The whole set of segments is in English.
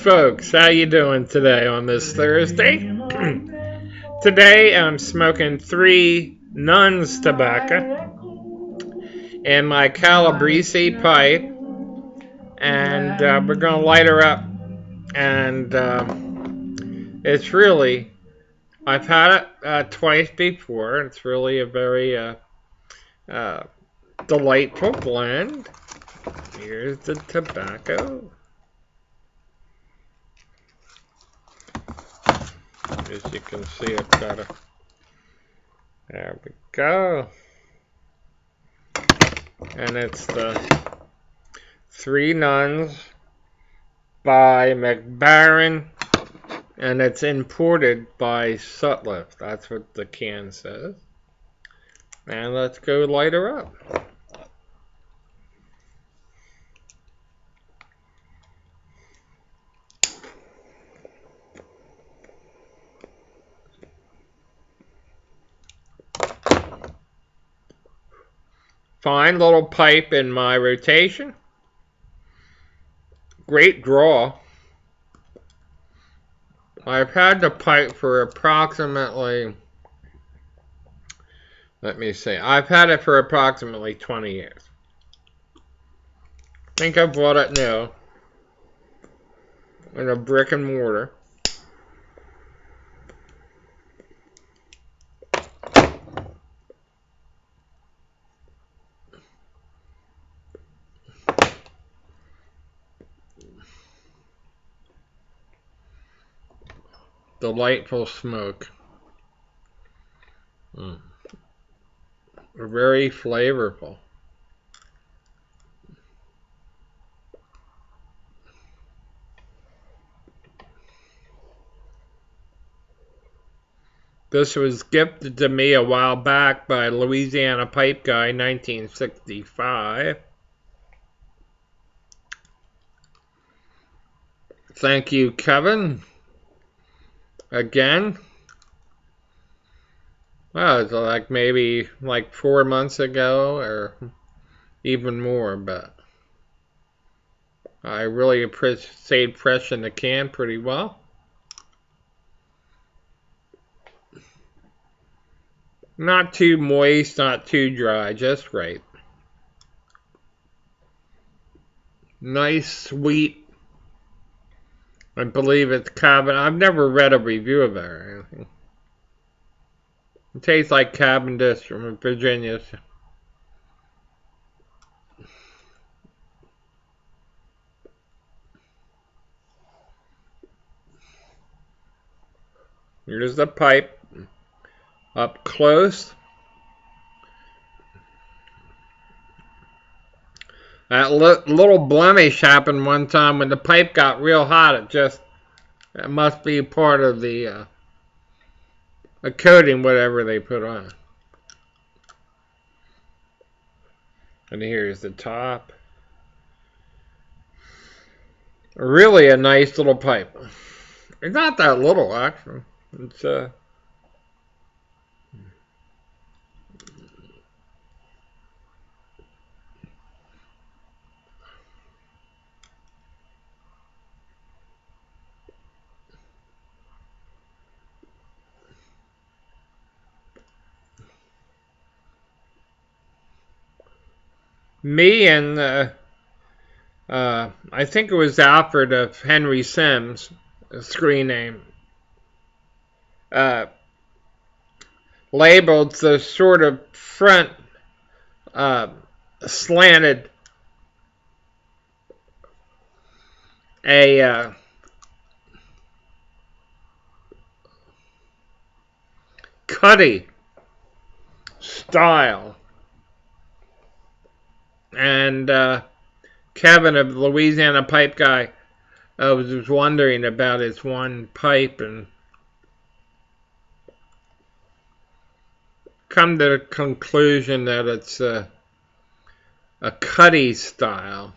folks, how you doing today on this Thursday? Today I'm smoking 3 Nuns tobacco in my Calabrese pipe, and we're going to light her up. And it's really, I've had it twice before. It's really a very delightful blend. Here's the tobacco. As you can see, I've got a, there we go. And it's the 3 Nuns by Mac Baren, and it's imported by Sutliff. That's what the can says. And let's go light her up. Fine little pipe in my rotation. Great draw. I've had the pipe for approximately, let me see, I've had it for approximately 20 years. I think I bought it new in a brick and mortar. Delightful smoke. Very flavorful. This was gifted to me a while back by Louisiana Pipe Guy, 1965. Thank you, Kevin. Again. Well, it's like maybe like 4 months ago or even more, but I really stayed fresh in the can pretty well. Not too moist, not too dry, just right. Nice, sweet. I believe it's Cabin. I've never read a review of it or anything. It tastes like Cavendish from Virginia. Here's the pipe up close. That little blemish happened one time when the pipe got real hot. It must be part of the a coating, whatever they put on it. And here's the top. Really a nice little pipe. It's not that little, actually. It's me and I think it was Alfred of Henry Sims, a screen name, labeled the sort of front slanted a Cuddy style. And Kevin of Louisiana Pipe Guy was wondering about his one pipe and come to the conclusion that it's a Cuddy style.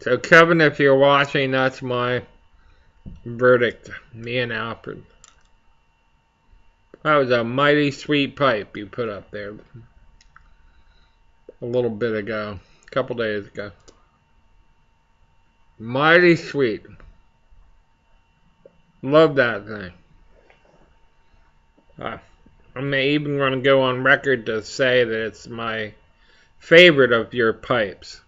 So Kevin, if you're watching, that's my verdict. Me and Alfred. That was a mighty sweet pipe you put up there a little bit ago, a couple days ago. Mighty sweet. Love that thing. I'm even going to go on record to say that it's my favorite of your pipes.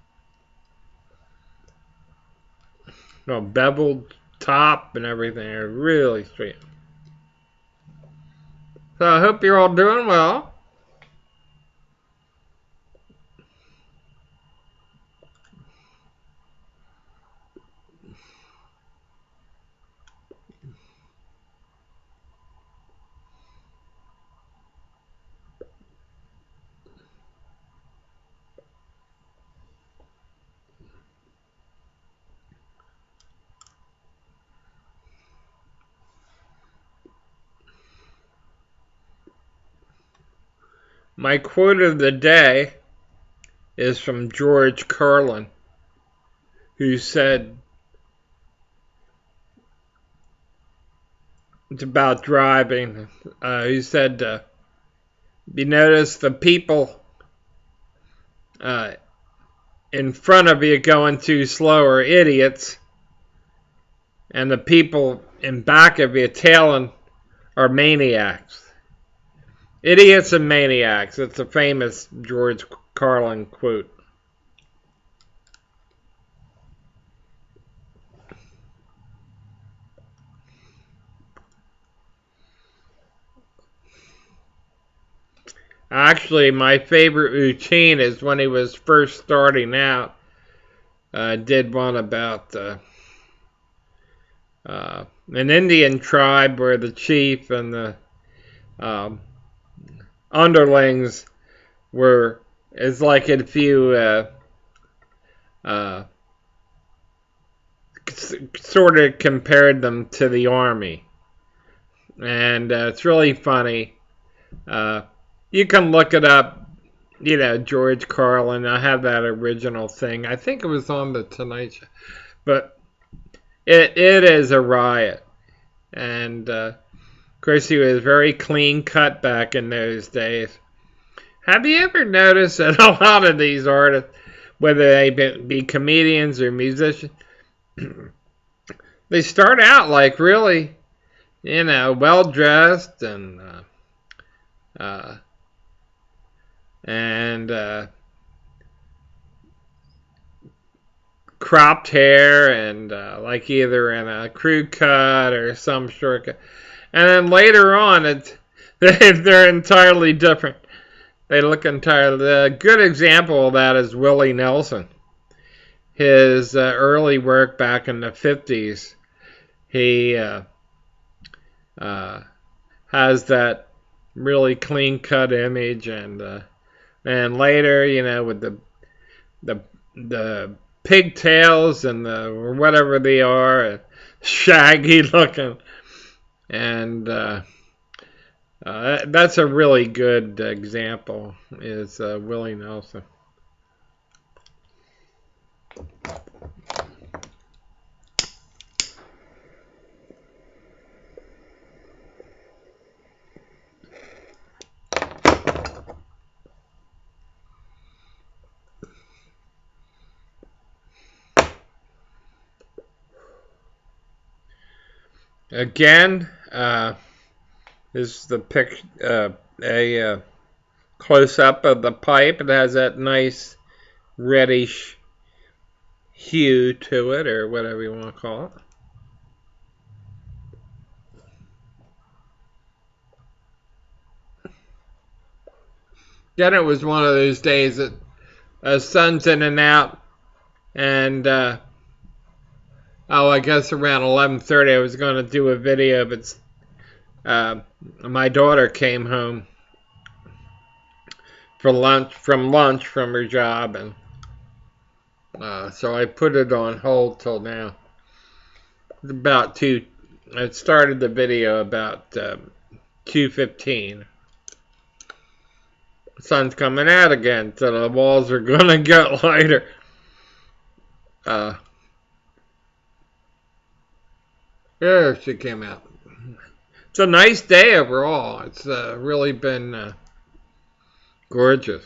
No, beveled top and everything are really sweet. So I hope you're all doing well. My quote of the day is from George Carlin, who said, it's about driving. He said, you notice the people in front of you going too slow are idiots, and the people in back of you tailing are maniacs. Idiots and maniacs. It's a famous George Carlin quote. Actually, my favorite routine is when he was first starting out. Did one about an Indian tribe where the chief and the underlings were, it's like if you sort of compared them to the army. And it's really funny. You can look it up, George Carlin. I have that original thing. I think it was on the Tonight Show. But it is a riot. And of course, he was very clean cut back in those days. Have you ever noticed that a lot of these artists, whether they be comedians or musicians, they start out like really, well dressed and cropped hair and like either in a crew cut or some short cut. And then later on, they're entirely different. They look entirely. A good example of that is Willie Nelson. His early work back in the 50s, he has that really clean-cut image, and later, with the pigtails and or whatever they are, shaggy looking, and that's a really good example, is Willie Nelson. Again, this is the a close-up of the pipe. It has that nice reddish hue to it, or whatever you want to call it. Then it was one of those days that sun's in and out, and I guess around 11:30 I was going to do a video, but my daughter came home for lunch from her job, and so I put it on hold till now. I started the video about 2:15. The sun's coming out again, so the walls are going to get lighter. There she came out. It's a nice day overall. It's really been gorgeous.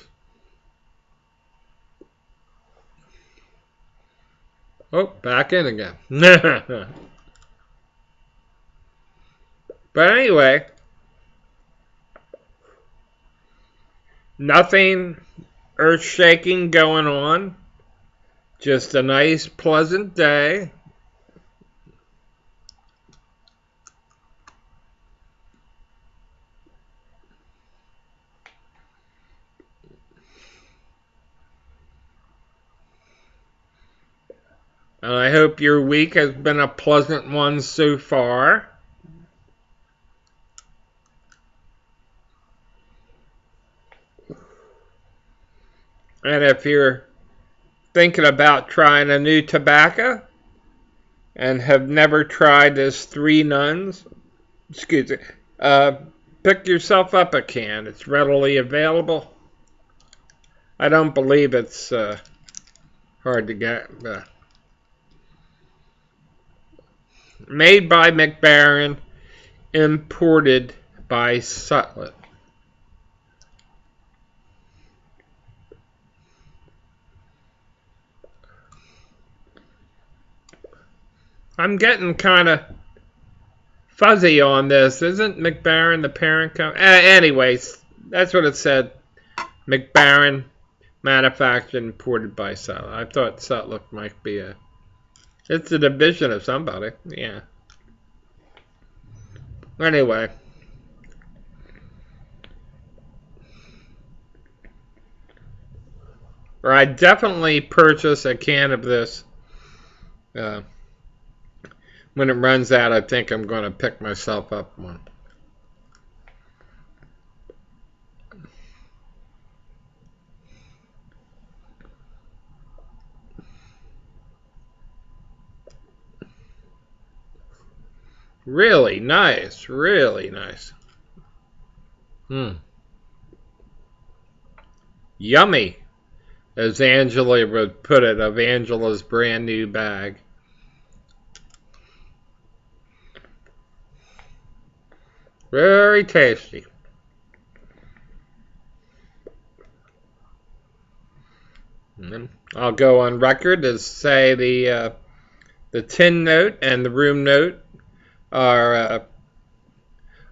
Oh, back in again. But anyway, nothing earth-shaking going on. Just a nice, pleasant day. And I hope your week has been a pleasant one so far. And if you're thinking about trying a new tobacco and have never tried this Three Nuns, excuse me, pick yourself up a can. It's readily available. I don't believe it's hard to get. Made by Mac Baren, imported by Sutlett. I'm getting kind of fuzzy on this. Isn't Mac Baren the parent company? Anyways, that's what it said. Mac Baren, manufactured, imported by Sutlett. I thought Sutlett might be it's a division of somebody. Yeah. Anyway. Or I definitely purchase a can of this. When it runs out, I think I'm going to pick myself up one. Really nice. Really nice. Yummy, as Angela would put it, of Angela's brand new bag. Very tasty. I'll go on record as say the tin note and the room note are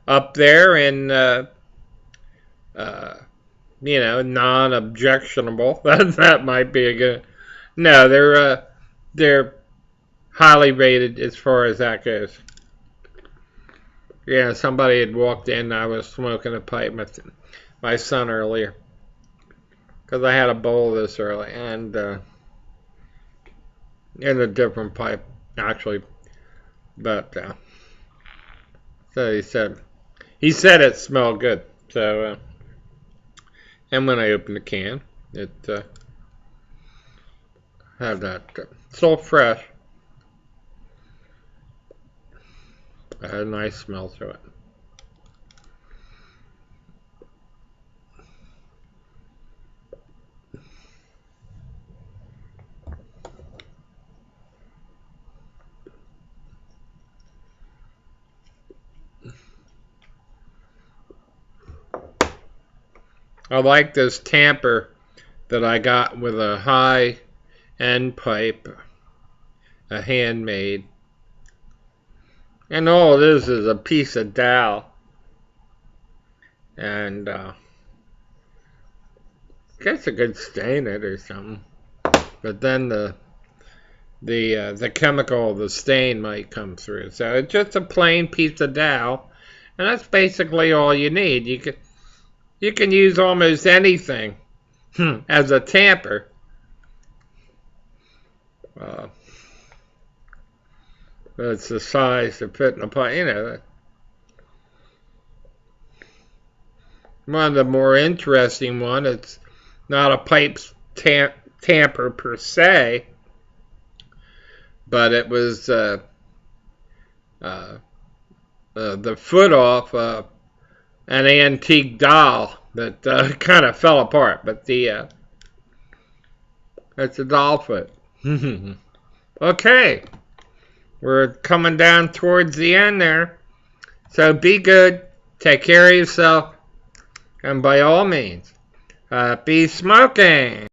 up there in non-objectionable. That might be a good. No, they're highly rated as far as that goes. Yeah, somebody had walked in. I was smoking a pipe with my son earlier because I had a bowl of this early and in a different pipe actually, but so he said it smelled good. So and when I opened the can, it had that so fresh. It had a nice smell to it. I like this tamper that I got with a high-end pipe, a handmade. And all it is a piece of dowel. And guess I could stain it or something. But then the chemical, the stain might come through. So it's just a plain piece of dowel. And that's basically all you need. You can use almost anything as a tamper. It's the size to fit in a pipe, One of the more interesting one, it's not a pipe tamper per se, but it was the foot off an antique doll that kind of fell apart, but it's a doll foot. Okay. We're coming down towards the end there. So be good. Take care of yourself. And by all means, be smoking.